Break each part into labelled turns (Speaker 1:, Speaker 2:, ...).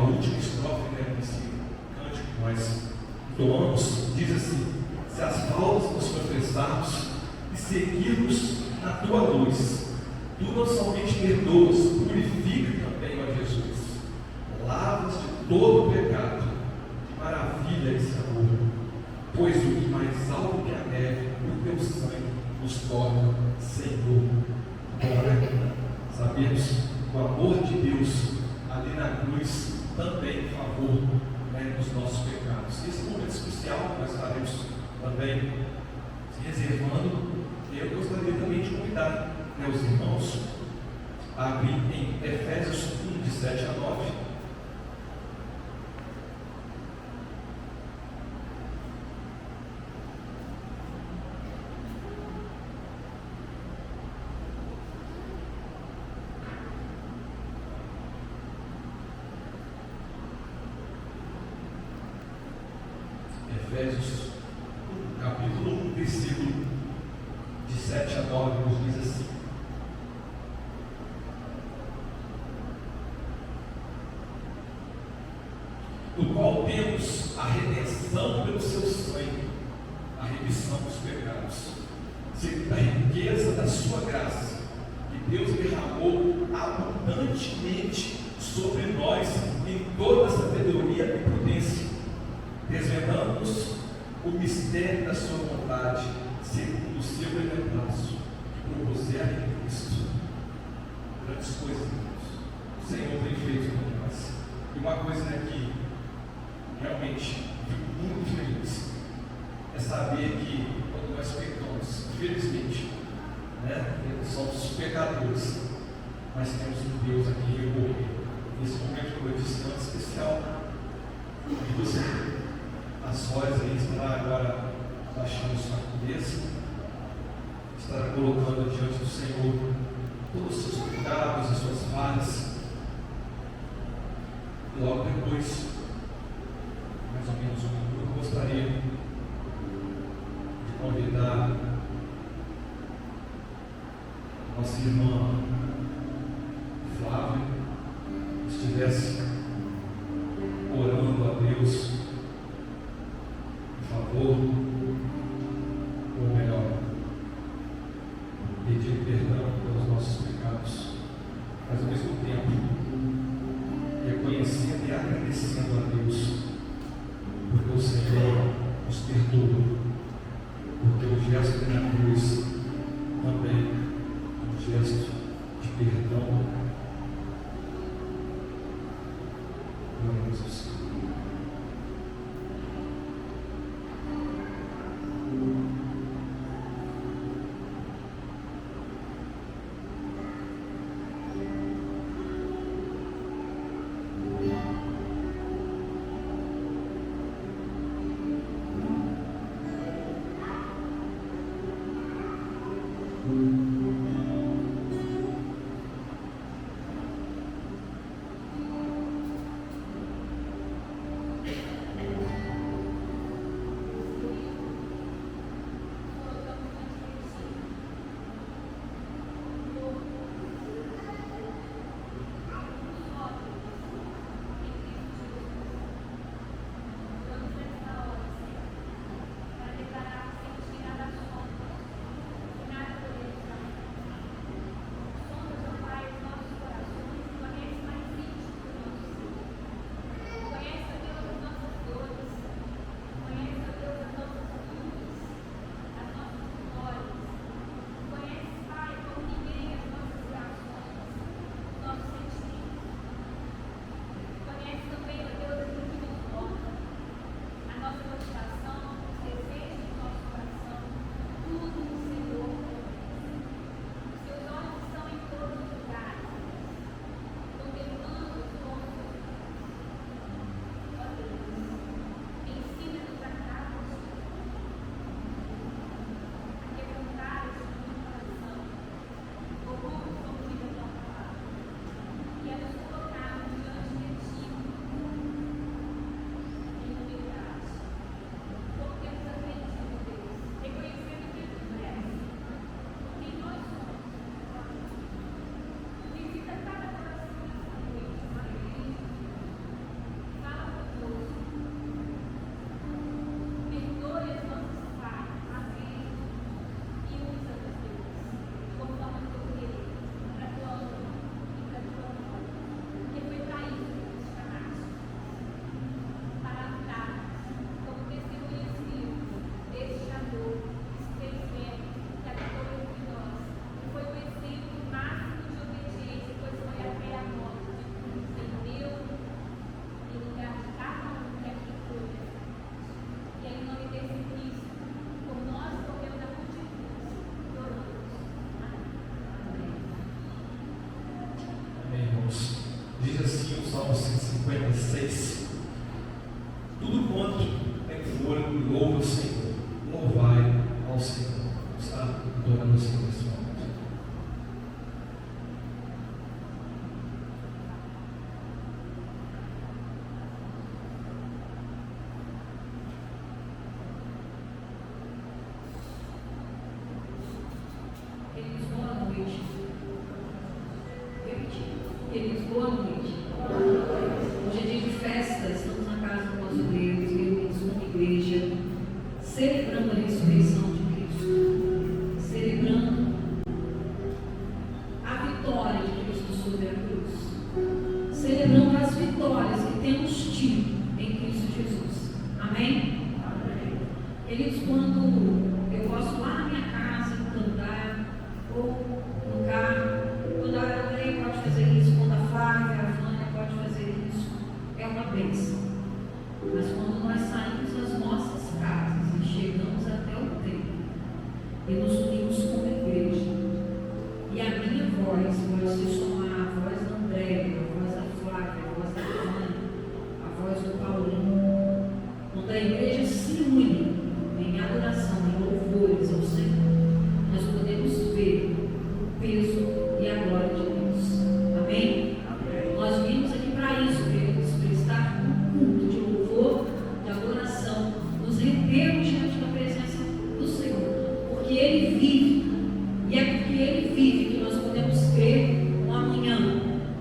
Speaker 1: última estrofe, né, desse cântico que nós entoamos, diz assim: se as faltas nos confessarmos e seguirmos na tua luz, tu não somente perdoas, purifica também, ó Jesus, lavas de todo o pecado, que maravilha esse amor, pois o que mais alto que a neve, o teu sangue nos torna Senhor. Ora, sabemos que o amor de Deus ali na cruz também em favor, né, dos nossos pecados. Esse momento especial nós estaremos também reservando. Eu gostaria também de convidar, né, os irmãos a abrir em Efésios 1, de 7 a 9. Efésios, capítulo 1, versículo de 7 a 9, nos diz assim: do qual temos a redenção pelo seu sangue, a remissão dos pecados, segundo a riqueza da sua graça, que Deus derramou abundantemente sobre nós em toda sabedoria e prudência, desvendando-nos o mistério da sua vontade, segundo o seu beneplácito, que propusera em Cristo. Grandes coisas, irmãos, o Senhor tem feito com nós. E uma coisa, né, que realmente fico muito feliz é saber que quando nós pecamos, infelizmente, né, somos pecadores, mas temos um Deus aqui recorrer. Nesse momento, como eu disse, tão especial, e você, as voz aí estará agora baixando sua cabeça, estará colocando diante do Senhor todos os seus pecados e suas falhas, e logo depois, mais ou menos um minuto, eu gostaria de convidar nossa irmã Flávia, que estivesse orando a Deus em favor, ou melhor, pedindo perdão pelos nossos pecados, mas ao mesmo tempo reconhecendo e agradecendo a Deus, porque o Senhor nos perdoa, porque o gesto da cruz também é um gesto de perdão. Glória a Jesus. ao Senhor. Está adorando o Senhor nesse momento.
Speaker 2: Queridos, boa noite. Hoje é dia de festa, estamos na casa do nosso Deus, reunidos como igreja, celebrando a ressurreição de Cristo, celebrando a vitória de Cristo sobre a cruz, celebrando as vitórias que temos tido em Cristo Jesus. Amém? Amém. Queridos, quando eu posso lá na minha casa cantar, ou no carro, quando a Andrei pode fazer isso, quando a Flávia, a Vânia pode fazer isso, é uma bênção. Mas quando nós saímos das nossas casas e chegamos até o templo e nos unimos como igreja, e a minha voz pode se somar à voz da Andréia, a voz da Flávia, a voz da Vânia, a voz do Paulinho, quando a igreja se une em adoração, em louvores ao Senhor, nós podemos ver o peso e a glória de Deus. Amém? Amém. Nós vimos aqui para isso, queridos, para estar no culto de louvor, de adoração, nos rendermos diante da presença do Senhor, porque Ele vive, e é porque Ele vive que nós podemos crer no amanhã,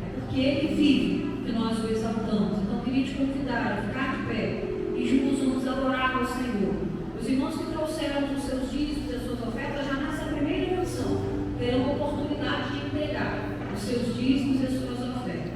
Speaker 2: é porque Ele vive que nós o exaltamos. Então, queria te convidar a ficar de pé e juntos vamos adorar ao Senhor. Os irmãos que trouxeram os seus dízimos e as suas ofertas, já nessa primeira menção, terão a oportunidade de entregar os seus dízimos e as suas ofertas.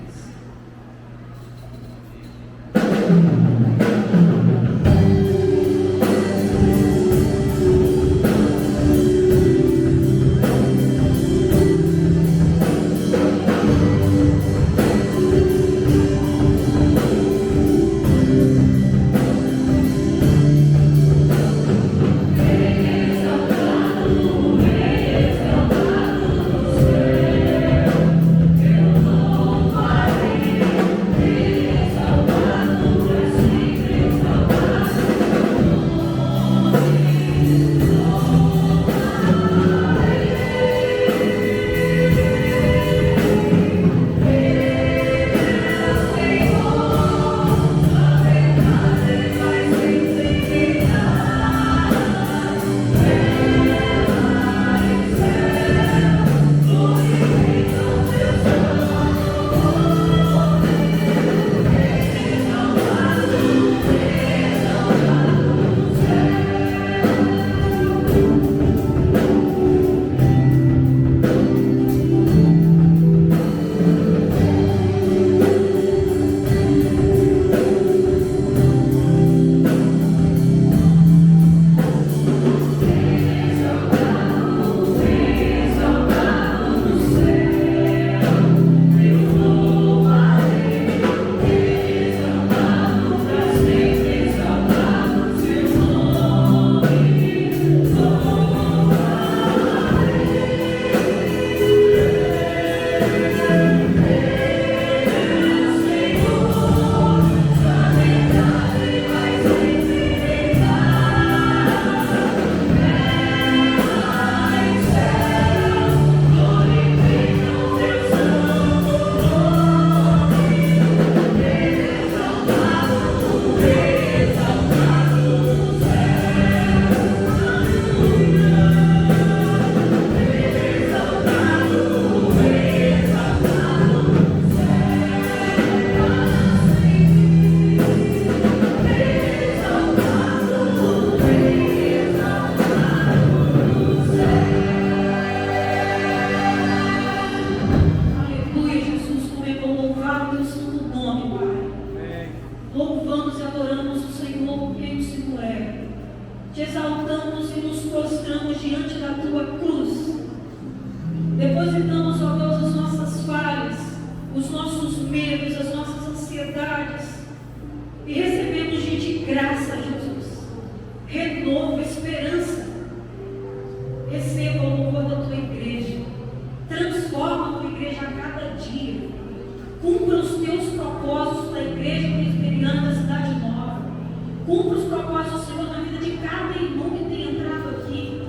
Speaker 2: Te exaltamos e nos prostramos diante da tua cruz. Depositamos, ó Deus, as nossas falhas, os nossos medos, as nossas ansiedades, e recebemos de ti graça, Jesus, renovo, esperança. Receba o louvor da tua igreja, transforma a tua igreja a cada dia, cumpra os teus propósitos da igreja presbiteriana da Cidade Nova, cumpra os propósitos, Senhor, na vida de cada irmão que tem entrado aqui,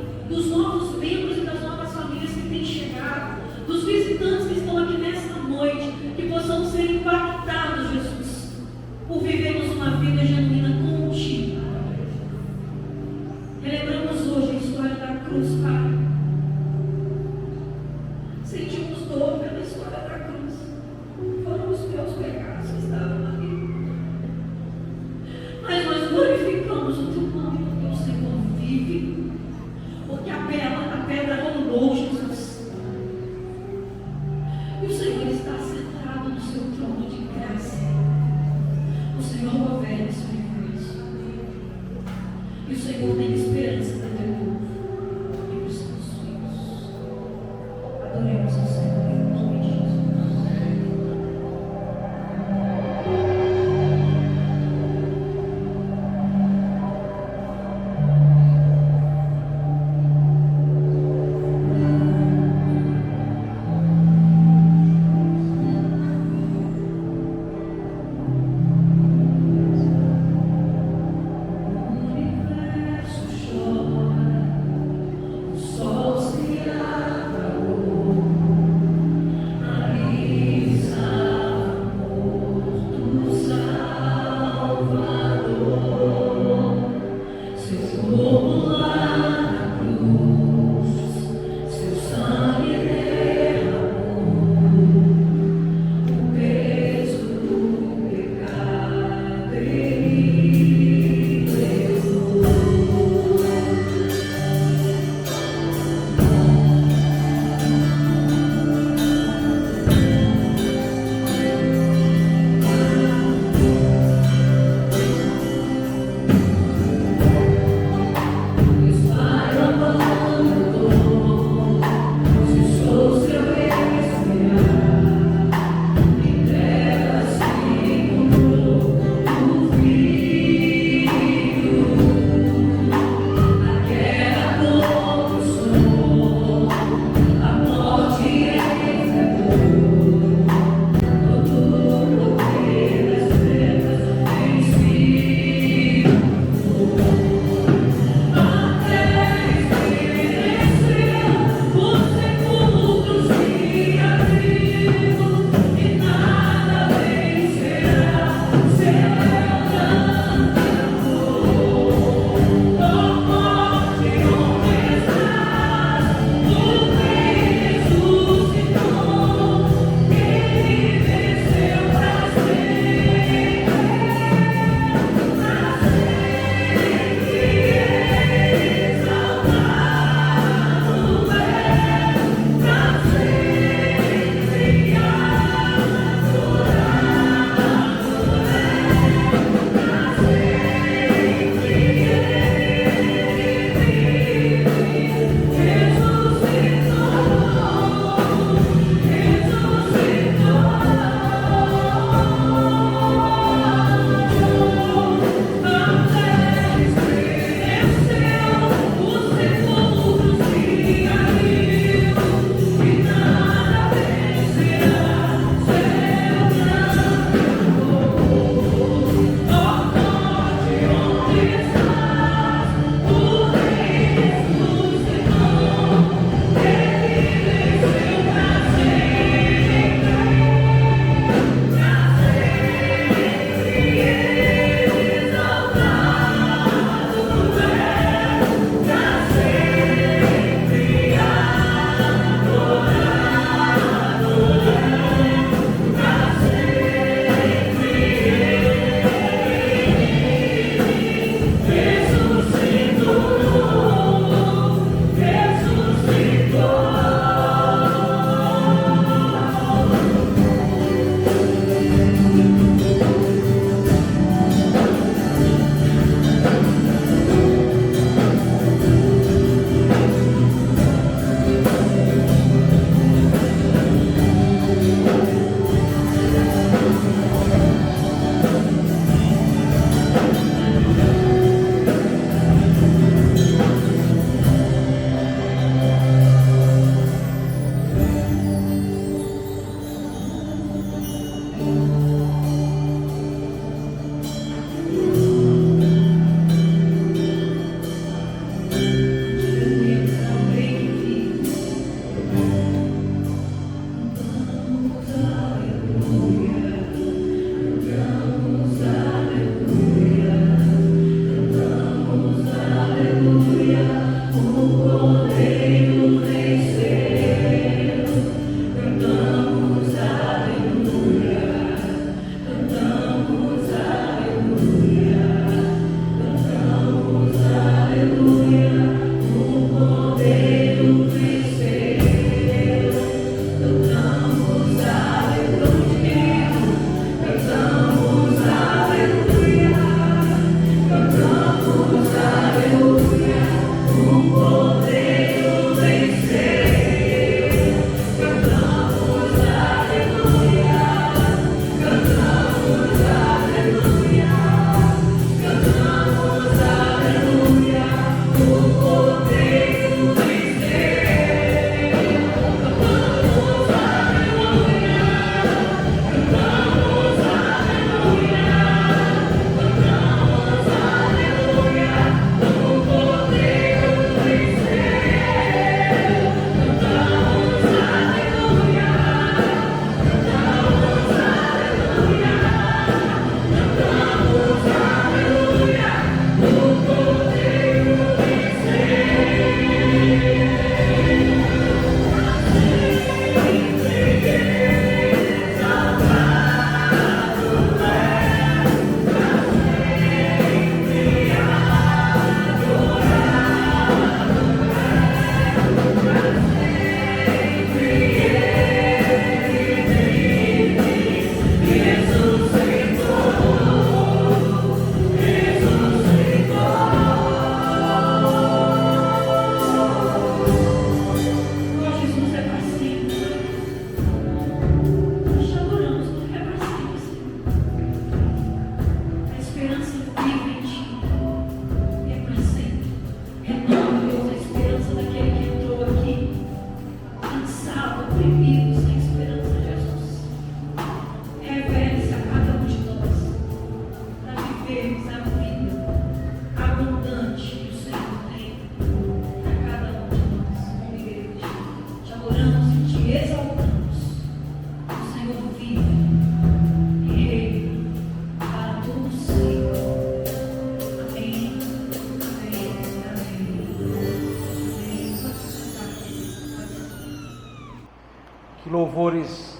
Speaker 3: Que louvores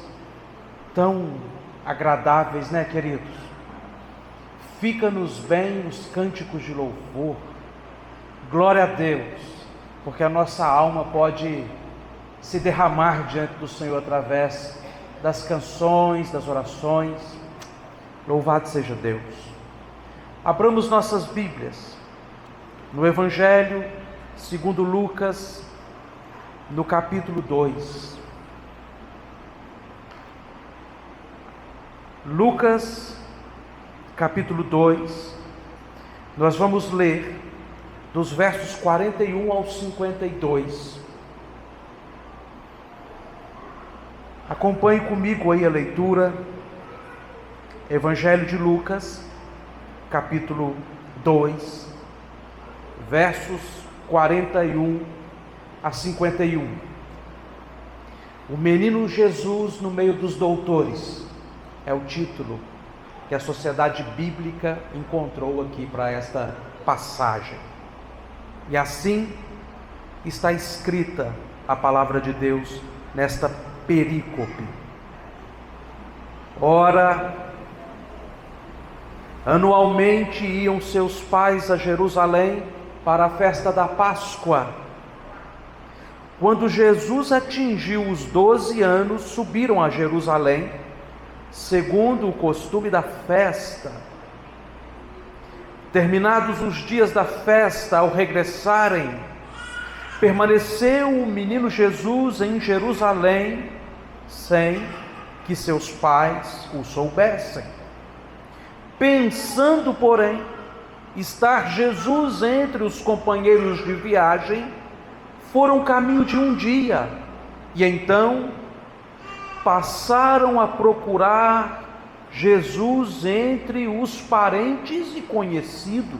Speaker 3: tão agradáveis, né, queridos? Fica-nos bem os cânticos de louvor. Glória a Deus, porque a nossa alma pode se derramar diante do Senhor através das canções, das orações. Louvado seja Deus. Abramos nossas Bíblias no Evangelho segundo Lucas, no capítulo 2. Lucas, capítulo 2, nós vamos ler dos versos 41 ao 52. Acompanhe comigo aí a leitura. Evangelho de Lucas, capítulo 2, versos 41 a 51. O menino Jesus no meio dos doutores é o título que a Sociedade Bíblica encontrou aqui para esta passagem. E assim está escrita a palavra de Deus nesta perícope. Ora, anualmente iam seus pais a Jerusalém para a festa da Páscoa. Quando Jesus atingiu os 12 anos, subiram a Jerusalém, segundo o costume da festa. Terminados os dias da festa, ao regressarem, permaneceu o menino Jesus em Jerusalém, sem que seus pais o soubessem. Pensando, porém, estar Jesus entre os companheiros de viagem, foram caminho de um dia, e então passaram a procurar Jesus entre os parentes e conhecidos,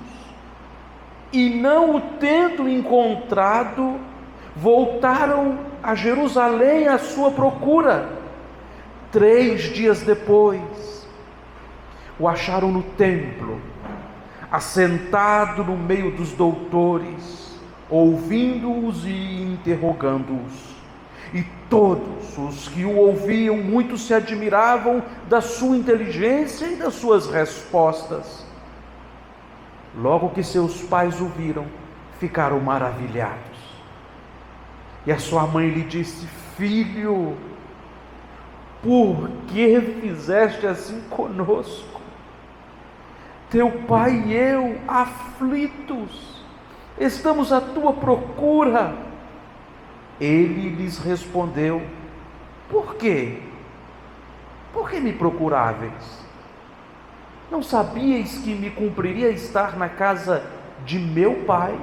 Speaker 3: e não o tendo encontrado, voltaram a Jerusalém à sua procura. 3 dias depois, o acharam no templo, assentado no meio dos doutores, ouvindo-os e interrogando-os. E todos os que o ouviam muito se admiravam da sua inteligência e das suas respostas. Logo que seus pais o viram, ficaram maravilhados. E a sua mãe lhe disse: Filho, por que fizeste assim conosco? Teu pai e eu, aflitos, estamos à tua procura. Ele lhes respondeu: Por quê? Por que me procuráveis? Não sabíeis que me cumpriria estar na casa de meu pai?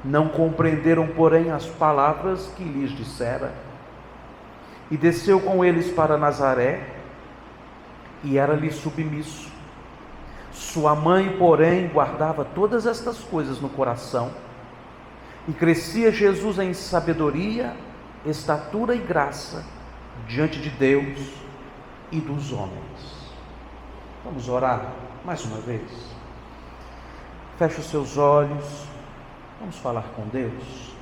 Speaker 3: Não compreenderam, porém, as palavras que lhes dissera. E desceu com eles para Nazaré, e era-lhe submisso. Sua mãe, porém, guardava todas estas coisas no coração. E crescia Jesus em sabedoria, estatura e graça diante de Deus e dos homens. Vamos orar mais uma vez. Feche os seus olhos. Vamos falar com Deus.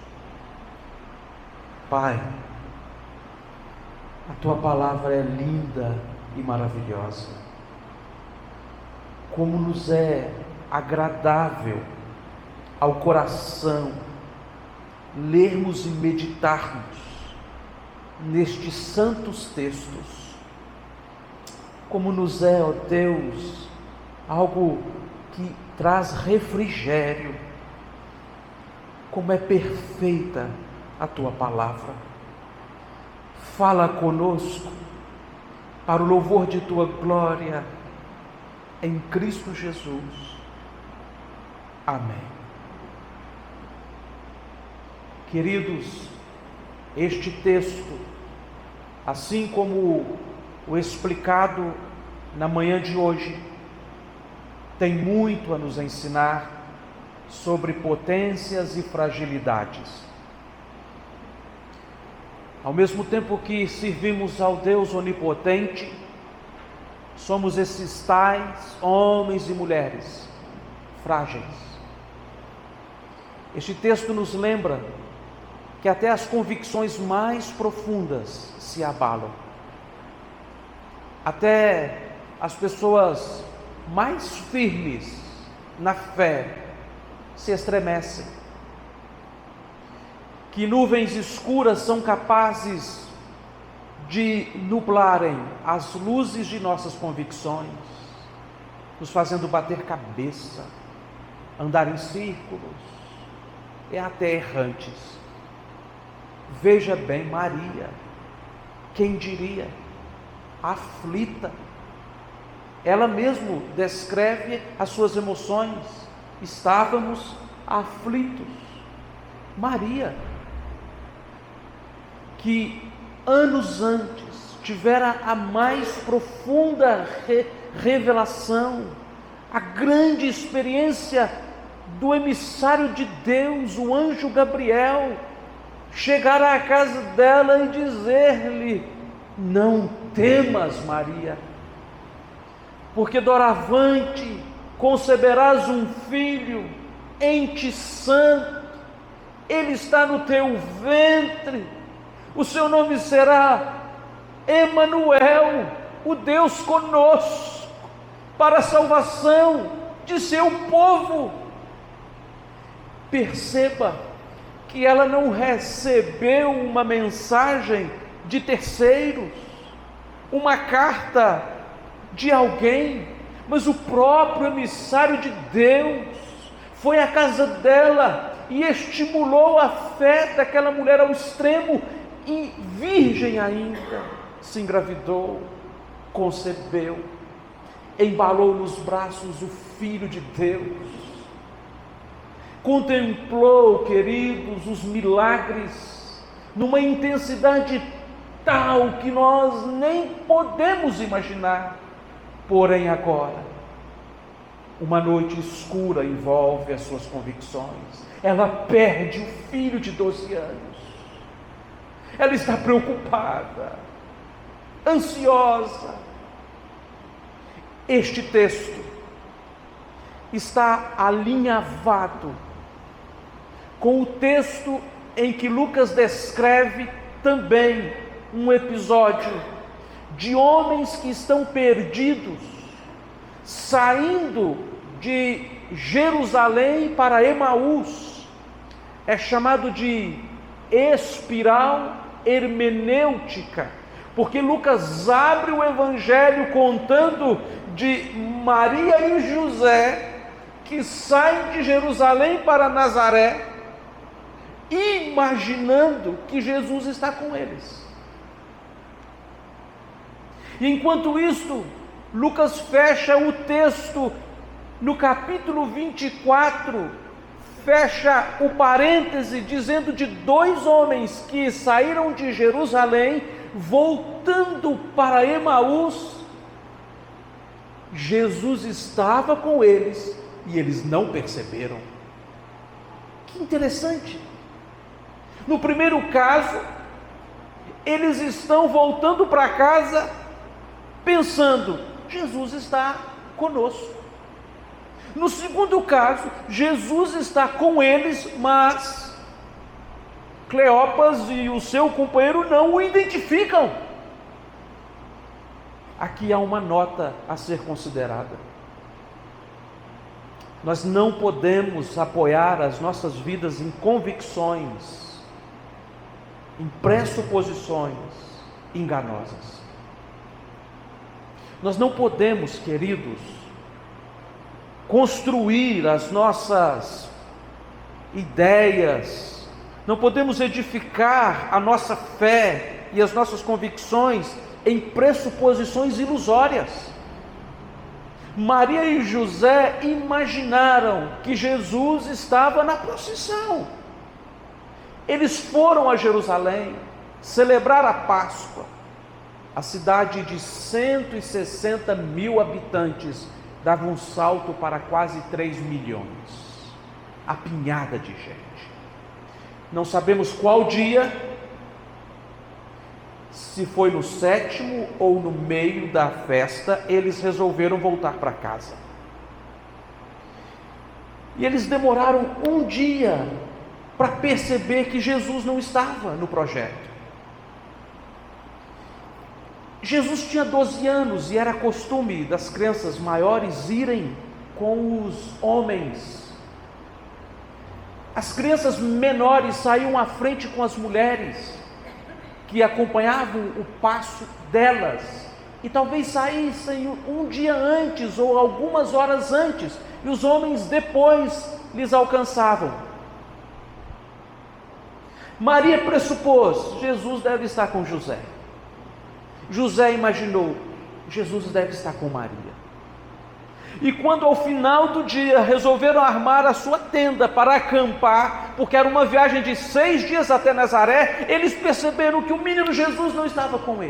Speaker 3: Pai, a tua palavra é linda e maravilhosa. Como nos é agradável ao coração lermos e meditarmos nestes santos textos. Como nos é, ó Deus, algo que traz refrigério. Como é perfeita a tua palavra. Fala conosco para o louvor de tua glória, em Cristo Jesus. Amém. Queridos, este texto, assim como o explicado na manhã de hoje, tem muito a nos ensinar sobre potências e fragilidades. Ao mesmo tempo que servimos ao Deus onipotente, somos esses tais homens e mulheres frágeis. Este texto nos lembra que até as convicções mais profundas se abalam. Até as pessoas mais firmes na fé se estremecem. Que nuvens escuras são capazes de nublarem as luzes de nossas convicções, nos fazendo bater cabeça, andar em círculos, e até errantes. Veja bem, Maria, quem diria, aflita. Ela mesmo descreve as suas emoções. Estávamos aflitos. Maria, que anos antes tivera a mais profunda revelação, a grande experiência do emissário de Deus, o anjo Gabriel, chegar à casa dela e dizer-lhe: não temas, Maria, porque doravante conceberás um filho, ente santo, ele está no teu ventre, o seu nome será Emanuel, o Deus conosco, para a salvação de seu povo. Perceba que ela não recebeu uma mensagem de terceiros, uma carta de alguém, mas o próprio emissário de Deus foi à casa dela e estimulou a fé daquela mulher ao extremo, e virgem ainda, se engravidou, concebeu, embalou nos braços o Filho de Deus, contemplou, queridos, os milagres numa intensidade tal que nós nem podemos imaginar. Porém agora, uma noite escura envolve as suas convicções. Ela perde o filho de 12 anos. Ela está preocupada, ansiosa. Este texto está alinhavado com o texto em que Lucas descreve também um episódio de homens que estão perdidos, saindo de Jerusalém para Emaús. É chamado de espiral hermenêutica, porque Lucas abre o evangelho contando de Maria e José que saem de Jerusalém para Nazaré, imaginando que Jesus está com eles. E enquanto isto, Lucas fecha o texto no capítulo 24, fecha o parêntese dizendo de 2 homens que saíram de Jerusalém, voltando para Emaús. Jesus estava com eles e eles não perceberam. Que interessante. No primeiro caso, eles estão voltando para casa pensando: Jesus está conosco. No segundo caso, Jesus está com eles, mas Cleopas e o seu companheiro não o identificam. Aqui há uma nota a ser considerada. Nós não podemos apoiar as nossas vidas em convicções, em pressuposições enganosas. Nós não podemos, queridos, construir as nossas ideias, não podemos edificar a nossa fé e as nossas convicções em pressuposições ilusórias. Maria e José imaginaram que Jesus estava na procissão. Eles foram a Jerusalém celebrar a Páscoa. A cidade de 160 mil habitantes dava um salto para quase 3 milhões, apinhada de gente. Não sabemos qual dia, se foi no 7º ou no meio da festa, eles resolveram voltar para casa. E eles demoraram um dia para perceber que Jesus não estava no projeto. Jesus tinha 12 anos e era costume das crianças maiores irem com os homens. As crianças menores saíam à frente com as mulheres, que acompanhavam o passo delas, e talvez saíssem um dia antes ou algumas horas antes, e os homens depois lhes alcançavam. Maria pressupôs: Jesus deve estar com José. José imaginou: Jesus deve estar com Maria. E quando ao final do dia resolveram armar a sua tenda para acampar, porque era uma viagem de 6 dias até Nazaré, eles perceberam que o menino Jesus não estava com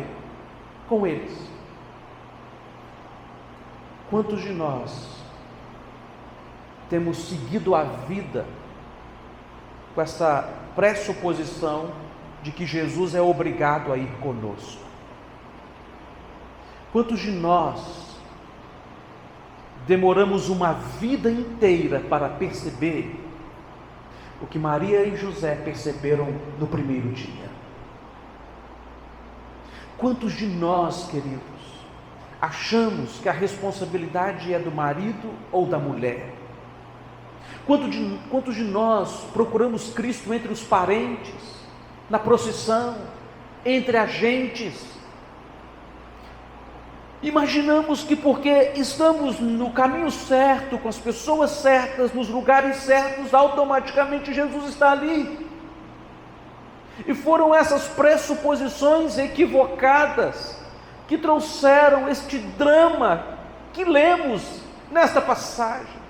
Speaker 3: eles. Quantos de nós temos seguido a vida com essa pressuposição de que Jesus é obrigado a ir conosco? Quantos de nós demoramos uma vida inteira para perceber o que Maria e José perceberam no primeiro dia? Quantos de nós, queridos, achamos que a responsabilidade é do marido ou da mulher? Quantos de nós procuramos Cristo entre os parentes, na procissão, entre agentes? Imaginamos que porque estamos no caminho certo, com as pessoas certas, nos lugares certos, automaticamente Jesus está ali. E foram essas pressuposições equivocadas que trouxeram este drama que lemos nesta passagem.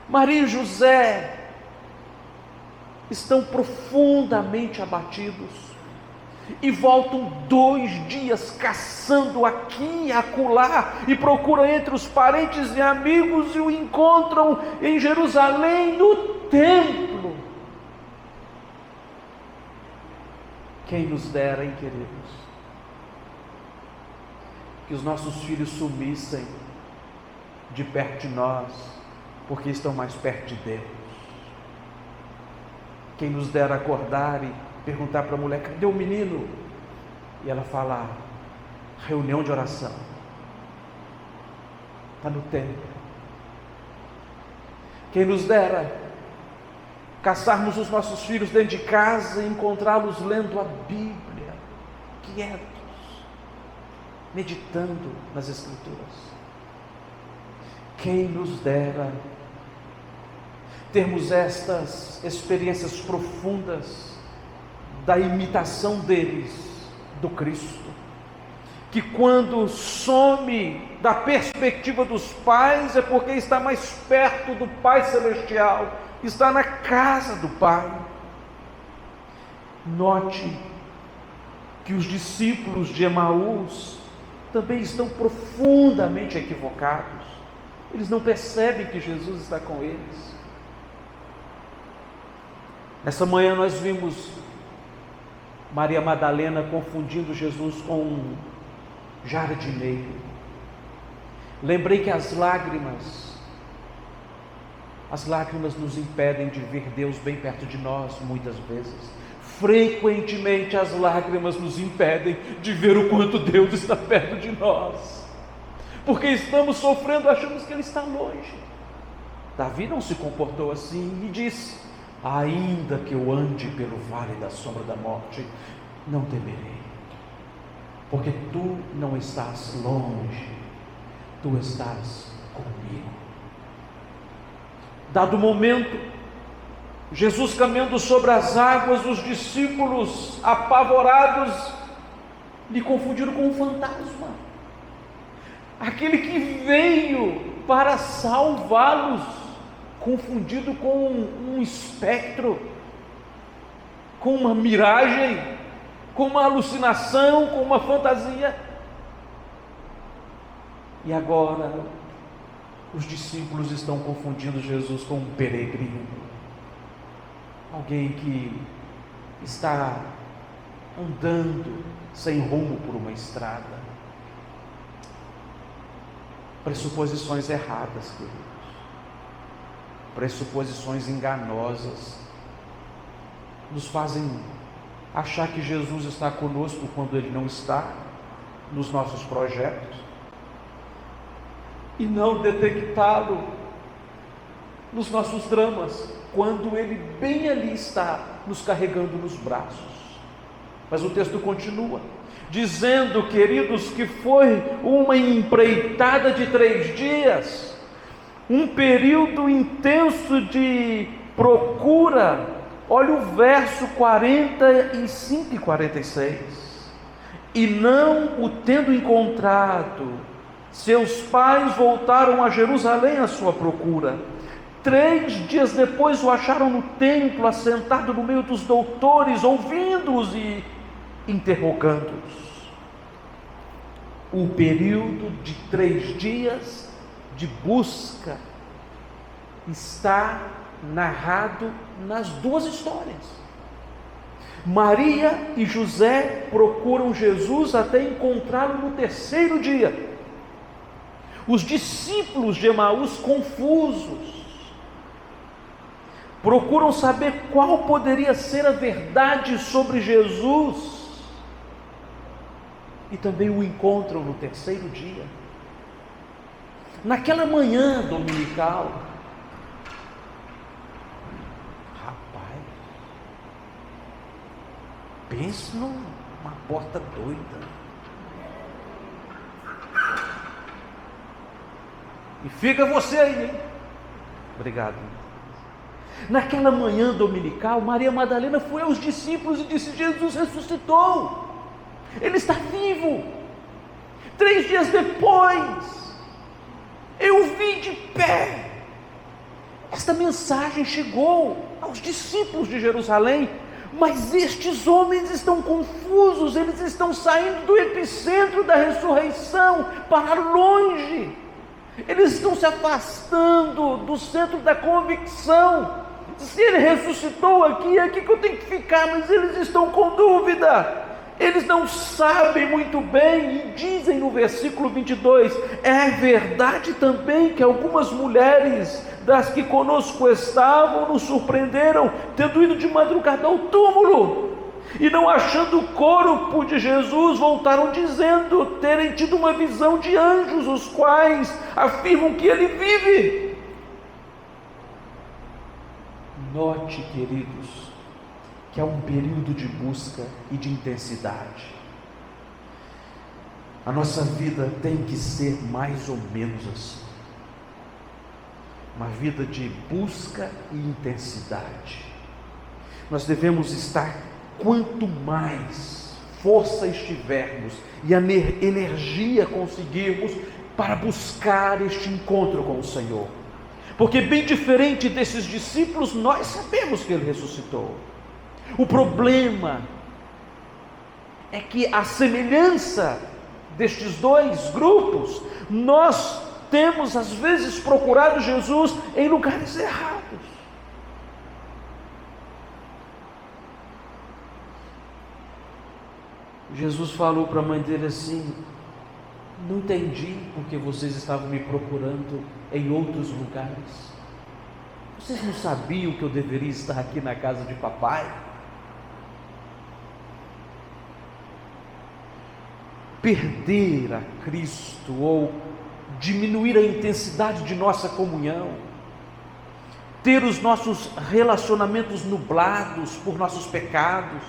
Speaker 3: Maria e José estão profundamente abatidos e voltam 2 dias caçando aqui e acolá, e procuram entre os parentes e amigos, e o encontram em Jerusalém, no templo. Quem nos dera, hein, queridos, que os nossos filhos sumissem de perto de nós, porque estão mais perto de Deus. Quem nos dera acordar e perguntar para a mulher: cadê o menino? E ela fala: reunião de oração, está no templo. Quem nos dera caçarmos os nossos filhos dentro de casa e encontrá-los lendo a Bíblia, quietos, meditando nas Escrituras. Quem nos dera termos estas experiências profundas da imitação deles do Cristo, que quando some da perspectiva dos pais é porque está mais perto do Pai Celestial, está na casa do Pai. Note que os discípulos de Emaús também estão profundamente equivocados. Eles não percebem que Jesus está com eles. Nessa manhã nós vimos Maria Madalena confundindo Jesus com um jardineiro. Lembrei que as lágrimas nos impedem de ver Deus bem perto de nós, muitas vezes. Frequentemente as lágrimas nos impedem de ver o quanto Deus está perto de nós, porque estamos sofrendo, achamos que Ele está longe. Davi não se comportou assim e disse: ainda que eu ande pelo vale da sombra da morte, não temerei, porque tu não estás longe, tu estás comigo. Dado o momento, Jesus caminhando sobre as águas, os discípulos apavorados lhe confundiram com um fantasma, aquele que veio para salvá-los, confundido com um espectro, com uma miragem, com uma alucinação, com uma fantasia. E agora os discípulos estão confundindo Jesus com um peregrino, alguém que está andando sem rumo por uma estrada. Pressuposições erradas, queridos. pressuposições enganosas nos fazem achar que Jesus está conosco quando Ele não está nos nossos projetos, e não detectá-lo nos nossos dramas, quando Ele bem ali está nos carregando nos braços. Mas o texto continua dizendo, queridos, que foi uma empreitada de 3 dias, um período intenso de procura. Olha o verso 45 e 46. E não o tendo encontrado, seus pais voltaram a Jerusalém à sua procura. 3 dias depois o acharam no templo, assentado no meio dos doutores, ouvindo-os e interrogando-os. O período de 3 dias de busca está narrado nas 2 histórias. Maria e José procuram Jesus até encontrá-lo no 3º dia. Os discípulos de Emaús, confusos, procuram saber qual poderia ser a verdade sobre Jesus, e também o encontram no 3º dia. Naquela manhã dominical, rapaz, pense numa porta doida. E fica você aí, hein? Obrigado. Naquela manhã dominical, Maria Madalena foi aos discípulos e disse: Jesus ressuscitou, Ele está vivo. 3 dias depois, eu vi de pé. Esta mensagem chegou aos discípulos de Jerusalém, mas estes homens estão confusos, eles estão saindo do epicentro da ressurreição para longe, eles estão se afastando do centro da convicção. Se Ele ressuscitou aqui, é aqui que eu tenho que ficar, mas eles estão com dúvida. Eles não sabem muito bem, e dizem no versículo 22, é verdade também que algumas mulheres das que conosco estavam nos surpreenderam, tendo ido de madrugada ao túmulo, e não achando o corpo de Jesus, voltaram dizendo terem tido uma visão de anjos, os quais afirmam que Ele vive. Note, queridos, que é um período de busca e de intensidade. A nossa vida tem que ser mais ou menos assim, uma vida de busca e intensidade. Nós devemos estar, quanto mais força estivermos e a energia conseguirmos para buscar este encontro com o Senhor, porque bem diferente desses discípulos, nós sabemos que Ele ressuscitou. O problema é que, a semelhança destes 2 grupos, nós temos às vezes procurado Jesus em lugares errados. Jesus falou para a mãe dele assim: não entendi porque vocês estavam me procurando em outros lugares. Vocês não sabiam que eu deveria estar aqui na casa de papai? Perder a Cristo ou diminuir a intensidade de nossa comunhão, ter os nossos relacionamentos nublados por nossos pecados,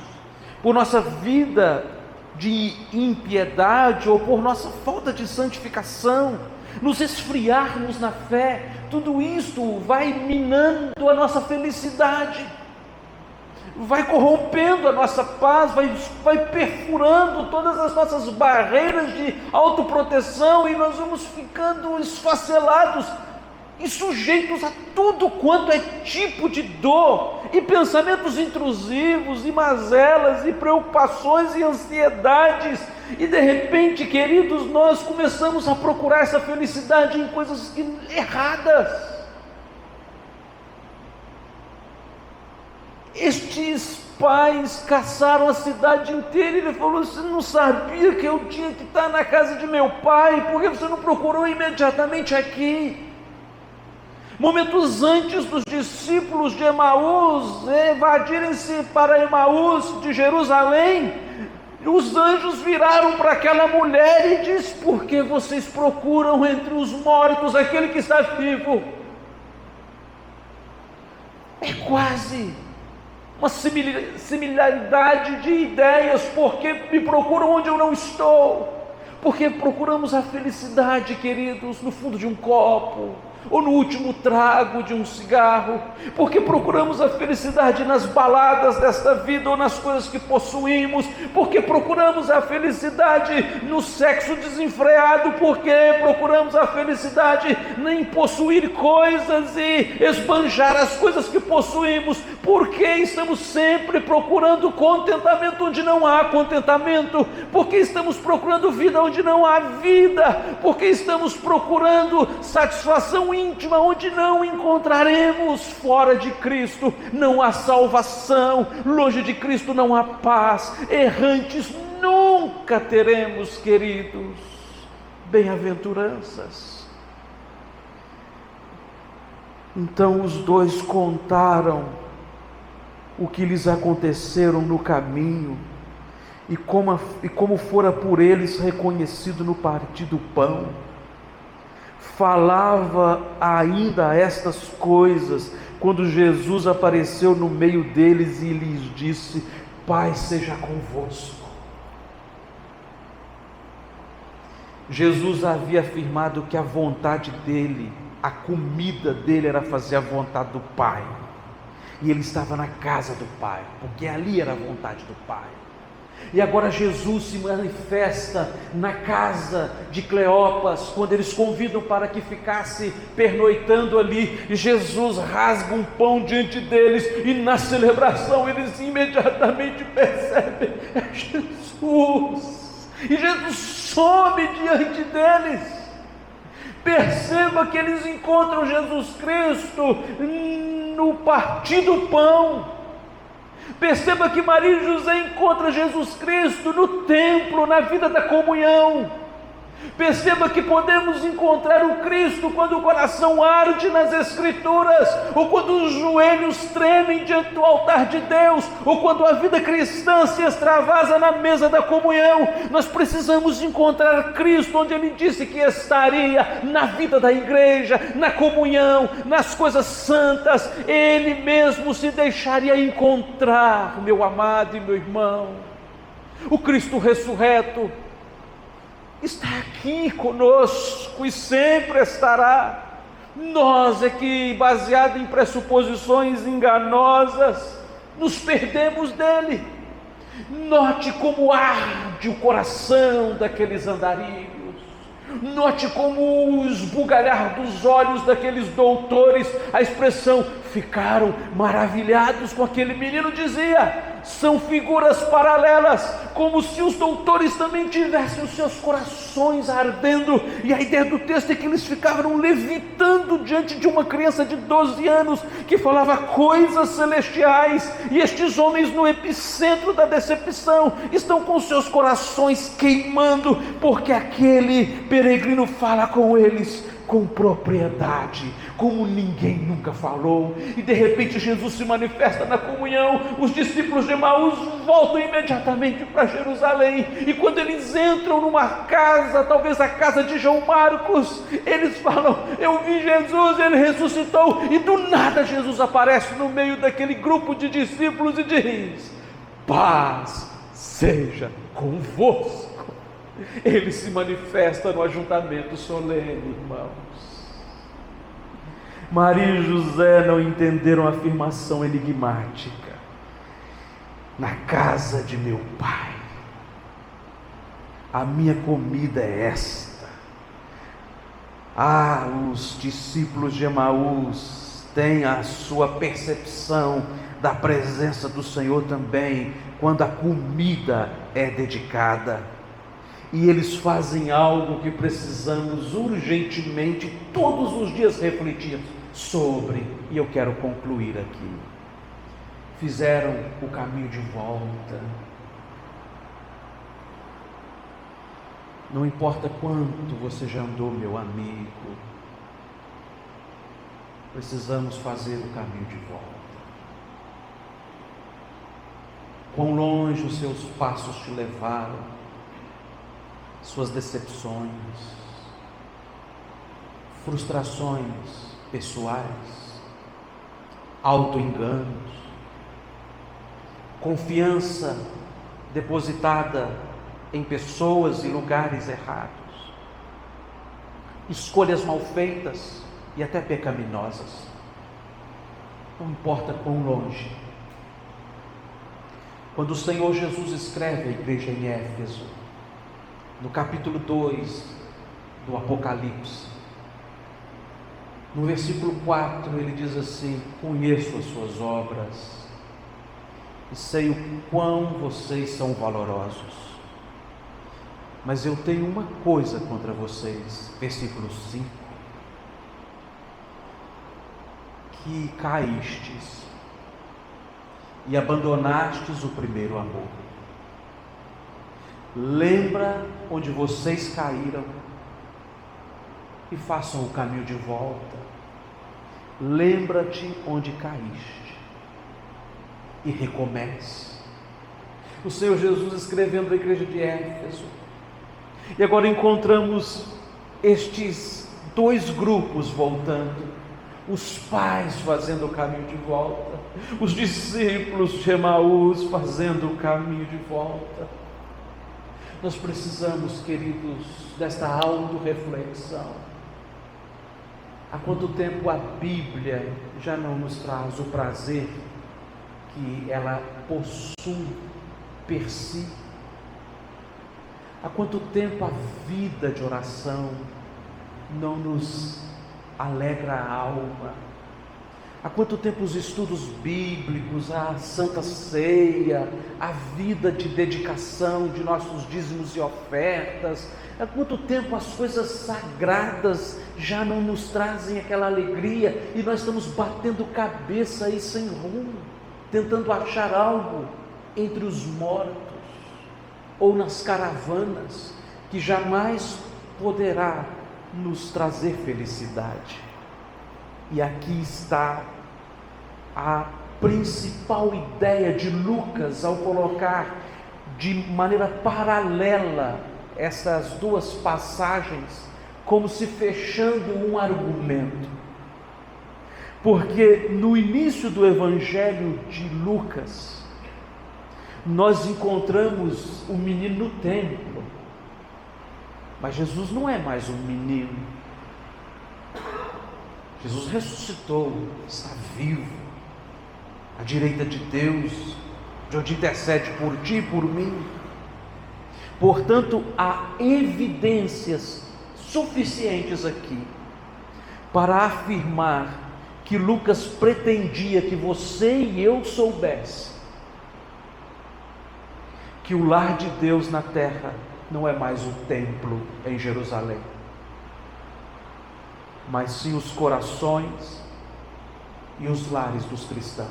Speaker 3: por nossa vida de impiedade ou por nossa falta de santificação, nos esfriarmos na fé, tudo isto vai minando a nossa felicidade, vai corrompendo a nossa paz, vai perfurando todas as nossas barreiras de autoproteção, e nós vamos ficando esfacelados e sujeitos a tudo quanto é tipo de dor, e pensamentos intrusivos, e mazelas, e preocupações, e ansiedades, e de repente, queridos, nós começamos a procurar essa felicidade em coisas erradas. Estes pais caçaram a cidade inteira, e ele falou: você não sabia que eu tinha que estar na casa de meu pai? Por que você não procurou imediatamente aqui? Momentos antes dos discípulos de Emaús evadirem-se para Emaús de Jerusalém, os anjos viraram para aquela mulher e diz: por que vocês procuram entre os mortos aquele que está vivo? É quase uma similaridade de ideias. Porque me procuram onde eu não estou? Porque procuramos a felicidade, queridos, no fundo de um copo, ou no último trago de um cigarro. Porque procuramos a felicidade nas baladas desta vida, ou nas coisas que possuímos. Porque procuramos a felicidade no sexo desenfreado. Porque procuramos a felicidade em possuir coisas e esbanjar as coisas que possuímos. Porque estamos sempre procurando contentamento onde não há contentamento. Porque estamos procurando vida onde não há vida. Porque estamos procurando satisfação íntima onde não encontraremos. Fora de Cristo não há salvação, longe de Cristo não há paz. Errantes nunca teremos, queridos, bem-aventuranças. Então os dois contaram o que lhes aconteceram no caminho e como fora por eles reconhecido no partir do pão. Falava ainda estas coisas quando Jesus apareceu no meio deles e lhes disse: paz seja convosco. Jesus havia afirmado que a vontade dele, a comida dele era fazer a vontade do Pai. E ele estava na casa do Pai, porque ali era a vontade do Pai. E agora Jesus se manifesta na casa de Cleopas, quando eles convidam para que ficasse pernoitando ali. E Jesus rasga um pão diante deles, e na celebração eles imediatamente percebem: é Jesus. E Jesus some diante deles. Perceba que eles encontram Jesus Cristo no partir do pão. Perceba que Maria e José encontram Jesus Cristo no templo, na vida da comunhão. Perceba que podemos encontrar o Cristo quando o coração arde nas Escrituras, ou quando os joelhos tremem diante do altar de Deus, ou quando a vida cristã se extravasa na mesa da comunhão. Nós precisamos encontrar Cristo onde Ele disse que estaria, na vida da igreja, na comunhão, nas coisas santas. Ele mesmo se deixaria encontrar, meu amado e meu irmão. O Cristo ressurreto está aqui conosco e sempre estará. Nós é que, baseado em pressuposições enganosas, nos perdemos dele. Note como arde o coração daqueles andarilhos. Note como o esbugalhar dos olhos daqueles doutores, a expressão ficaram maravilhados com aquele menino, dizia. São figuras paralelas, como se os doutores também tivessem os seus corações ardendo. E a ideia do texto é que eles ficavam levitando diante de uma criança de 12 anos que falava coisas celestiais. E estes homens, no epicentro da decepção, estão com seus corações queimando, porque aquele peregrino fala com eles com propriedade, como ninguém nunca falou. E de repente Jesus se manifesta na comunhão. Os discípulos de Emaús voltam imediatamente para Jerusalém, e quando eles entram numa casa, talvez a casa de João Marcos, eles falam: eu vi Jesus, ele ressuscitou. E do nada Jesus aparece no meio daquele grupo de discípulos e diz: paz seja convosco. Ele se manifesta no ajuntamento solene, irmãos. Maria e José não entenderam a afirmação enigmática: na casa de meu Pai, a minha comida é esta. Os discípulos de Emaús têm a sua percepção da presença do Senhor também, quando a comida é dedicada. E eles fazem algo que precisamos urgentemente todos os dias refletir sobre, e eu quero concluir aqui. Fizeram o caminho de volta. Não importa quanto você já andou, meu amigo, precisamos fazer o caminho de volta. Quão longe os seus passos te levaram, suas decepções, frustrações pessoais, auto-enganos, confiança depositada em pessoas e lugares errados, escolhas mal feitas e até pecaminosas. Não importa quão longe. Quando o Senhor Jesus escreve à igreja em Éfeso, no capítulo 2 do Apocalipse, no versículo 4, ele diz assim: conheço as suas obras e sei o quão vocês são valorosos, mas eu tenho uma coisa contra vocês, versículo 5, que caístes e abandonastes o primeiro amor. Lembra onde vocês caíram e façam o caminho de volta. Lembra-te onde caíste e recomece. O Senhor Jesus escrevendo à igreja de Éfeso. E agora encontramos estes dois grupos voltando. Os pais fazendo o caminho de volta, os discípulos de Emaús fazendo o caminho de volta. Nós precisamos, queridos, desta autorreflexão. Há quanto tempo a Bíblia já não nos traz o prazer que ela possui per si? Há quanto tempo a vida de oração não nos alegra a alma? Há quanto tempo os estudos bíblicos, a Santa Ceia, a vida de dedicação de nossos dízimos e ofertas, há quanto tempo as coisas sagradas já não nos trazem aquela alegria e nós estamos batendo cabeça aí sem rumo, tentando achar algo entre os mortos ou nas caravanas que jamais poderá nos trazer felicidade. E aqui está a principal ideia de Lucas ao colocar de maneira paralela essas duas passagens, como se fechando um argumento. Porque no início do Evangelho de Lucas, nós encontramos o menino no templo, mas Jesus não é mais um menino. Jesus ressuscitou, está vivo, à direita de Deus, de onde intercede por ti e por mim. Portanto, há evidências suficientes aqui para afirmar que Lucas pretendia que você e eu soubesse que o lar de Deus na terra não é mais o templo em Jerusalém, mas sim os corações e os lares dos cristãos.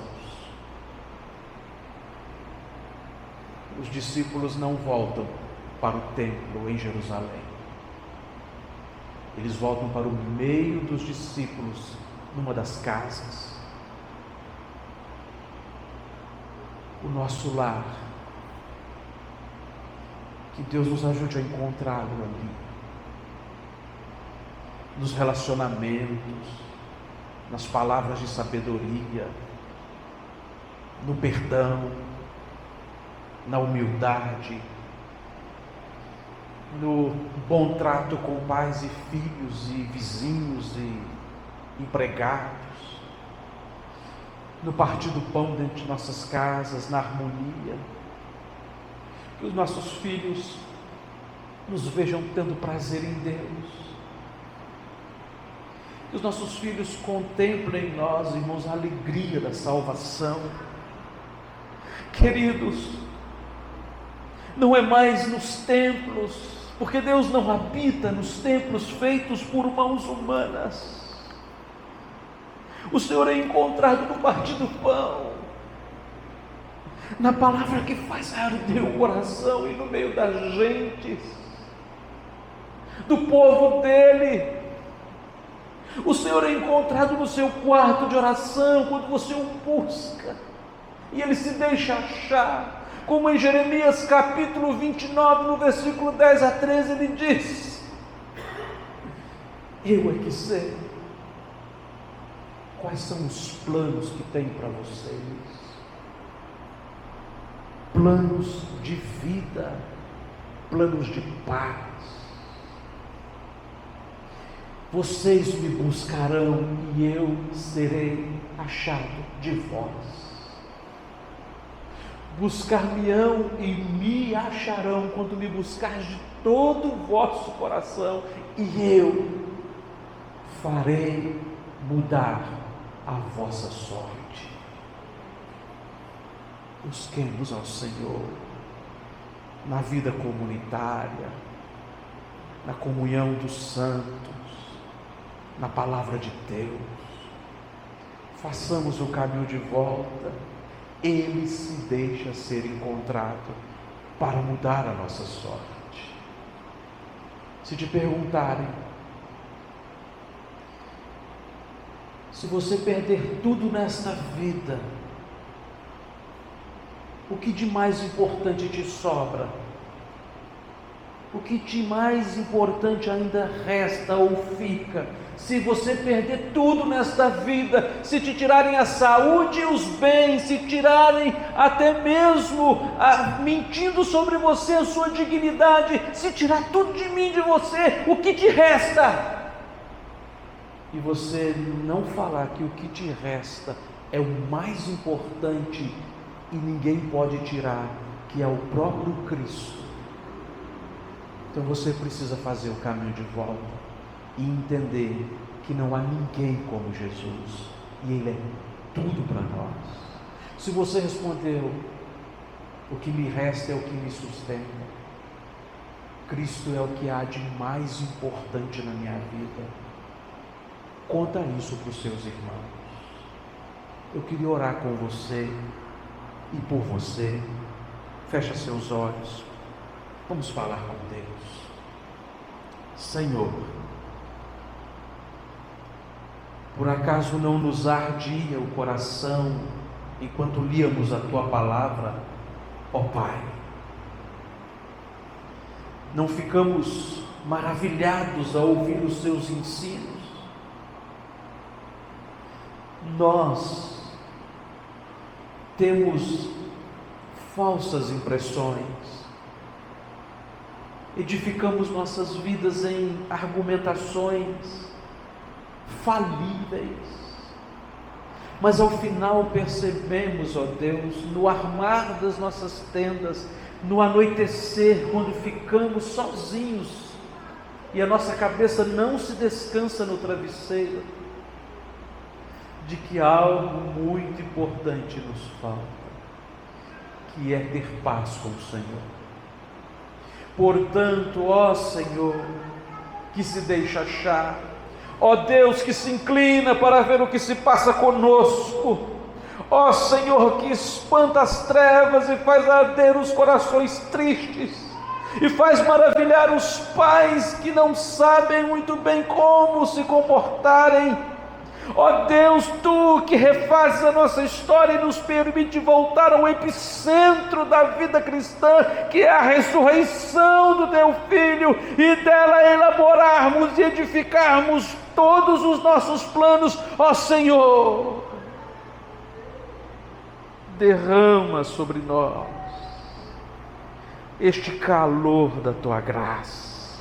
Speaker 3: Os discípulos não voltam para o templo em Jerusalém, eles voltam para o meio dos discípulos, numa das casas. O nosso lar, que Deus nos ajude a encontrá-lo ali, nos relacionamentos, nas palavras de sabedoria, no perdão, na humildade, no bom trato com pais e filhos e vizinhos e empregados, no partir do pão dentro de nossas casas, na harmonia. Que os nossos filhos nos vejam tendo prazer em Deus. Que os nossos filhos contemplem em nós, irmãos, a alegria da salvação. Queridos, não é mais nos templos, porque Deus não habita nos templos feitos por mãos humanas. O Senhor é encontrado no partir do pão, na palavra que faz arder o coração e no meio das gentes, do povo dele. O Senhor é encontrado no seu quarto de oração, quando você o busca, e Ele se deixa achar. Como em Jeremias capítulo 29, no versículo 10 a 13, Ele diz: eu é que sei quais são os planos que tenho para vocês, planos de vida, planos de paz. Vocês me buscarão e eu serei achado de vós. Buscar-me-ão e me acharão quando me buscar de todo o vosso coração, e eu farei mudar a vossa sorte. Busquemos ao Senhor na vida comunitária, na comunhão dos santos, na palavra de Deus. Façamos o caminho de volta. Ele se deixa ser encontrado para mudar a nossa sorte. Se te perguntarem, se você perder tudo nesta vida, o que de mais importante te sobra? O que de mais importante ainda resta ou fica? Se você perder tudo nesta vida, se te tirarem a saúde e os bens, se tirarem até mesmo, mentindo sobre você a sua dignidade, se tirar tudo de mim, de você, o que te resta? E você não falar que o que te resta é o mais importante e ninguém pode tirar, que é o próprio Cristo. Então você precisa fazer o caminho de volta e entender que não há ninguém como Jesus, e Ele é tudo para nós. Se você respondeu, o que me resta é o que me sustenta, Cristo é o que há de mais importante na minha vida, conta isso para os seus irmãos. Eu queria orar com você e por você. Fecha seus olhos, vamos falar com Deus. Senhor, por acaso não nos ardia o coração enquanto líamos a Tua palavra, ó Pai? Não ficamos maravilhados ao ouvir os Seus ensinos? Nós temos falsas impressões, edificamos nossas vidas em argumentações falíveis, mas ao final percebemos, ó Deus, no armar das nossas tendas, no anoitecer, quando ficamos sozinhos e a nossa cabeça não se descansa no travesseiro, de que algo muito importante nos falta, que é ter paz com o Senhor. Portanto, ó Senhor, que se deixa achar, ó Deus que se inclina para ver o que se passa conosco, ó Senhor que espanta as trevas e faz arder os corações tristes, e faz maravilhar os pais que não sabem muito bem como se comportarem. Ó Deus, Tu que refazes a nossa história e nos permite voltar ao epicentro da vida cristã, que é a ressurreição do Teu Filho, e dela elaborarmos e edificarmos todos os nossos planos, ó Senhor, derrama sobre nós este calor da Tua graça,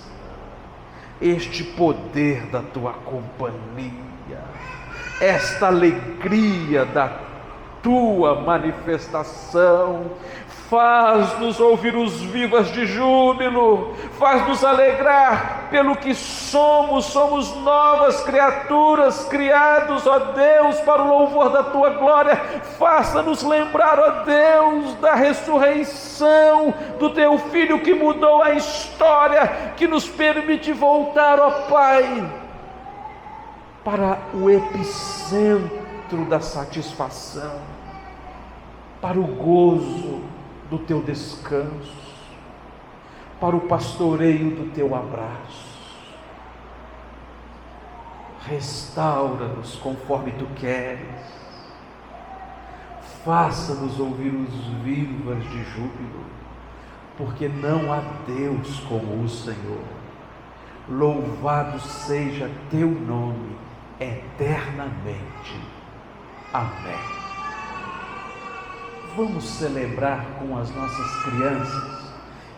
Speaker 3: este poder da Tua companhia, esta alegria da Tua manifestação. Faz-nos ouvir os vivas de júbilo, faz-nos alegrar pelo que somos novas criaturas, criados, ó Deus, para o louvor da Tua glória. Faça-nos lembrar, ó Deus, da ressurreição do Teu Filho, que mudou a história, que nos permite voltar, ó Pai, para o epicentro da satisfação, para o gozo do Teu descanso, para o pastoreio do Teu abraço. Restaura-nos conforme tu queres. Faça-nos ouvir os vivas de júbilo, porque não há Deus como o Senhor. Louvado seja teu nome eternamente. Amém. Vamos celebrar com as nossas crianças,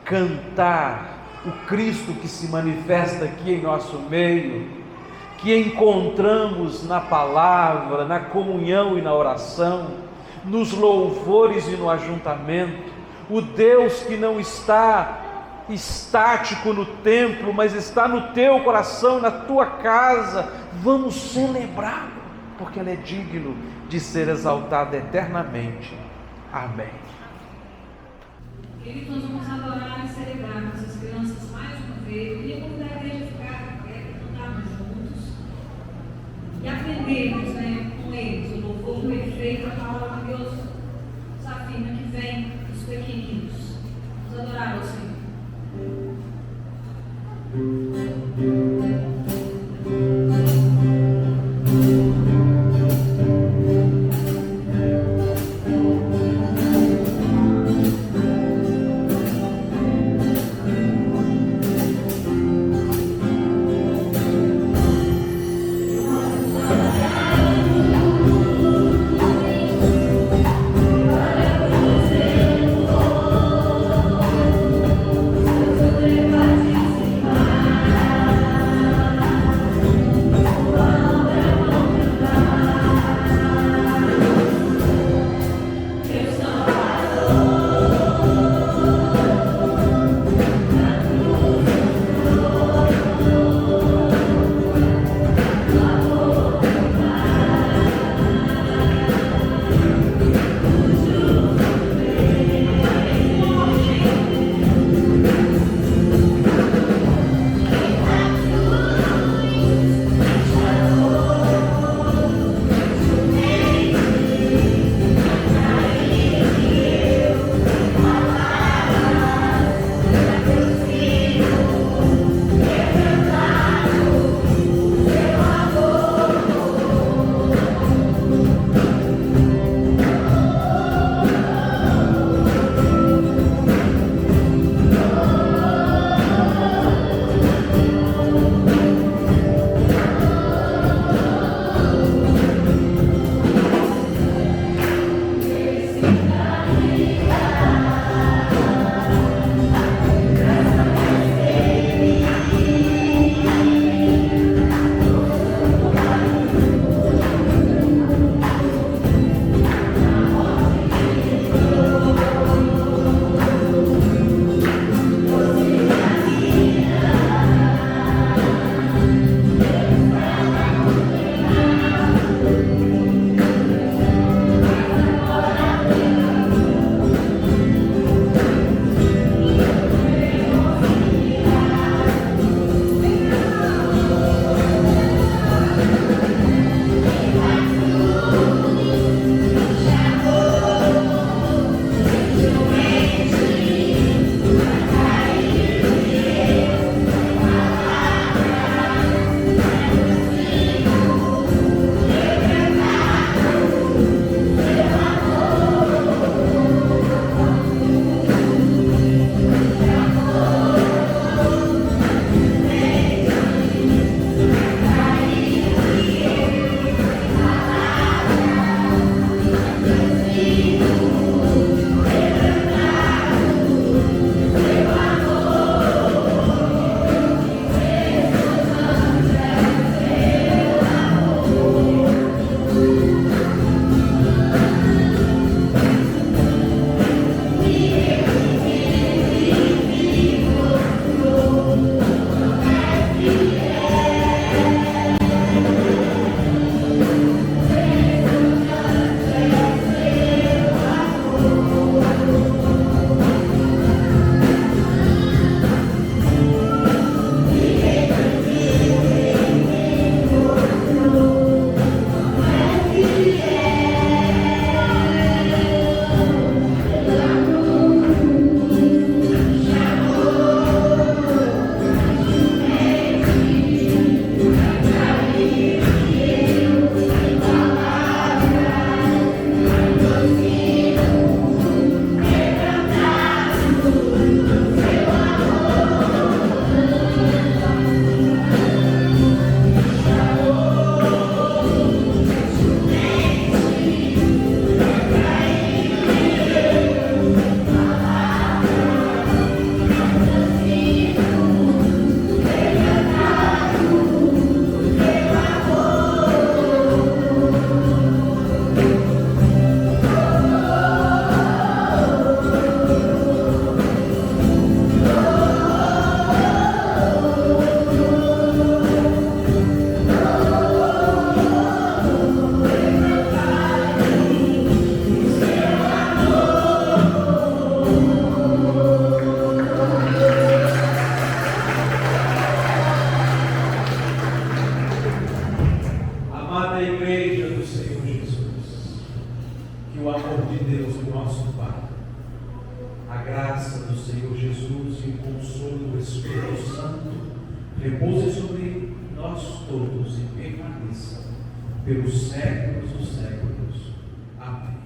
Speaker 3: cantar o Cristo que se manifesta aqui em nosso meio, que encontramos na palavra, na comunhão e na oração, nos louvores e no ajuntamento, o Deus que não está estático no templo, mas está no teu coração, na tua casa. Vamos celebrá-lo, porque Ele é digno de ser exaltado eternamente. Amém.
Speaker 2: Queridos, nós vamos adorar e celebrar nossas crianças mais uma vez. Eu queria convidar a igreja a ficar cantarmos juntos e aprendermos, com eles o louvor perfeito, a palavra de Deus nos afirma que vem dos pequeninos. Vamos adorar ao Senhor.
Speaker 4: Deus
Speaker 1: do Espírito Santo repouse sobre nós todos e permaneça pelos séculos dos séculos. Amém.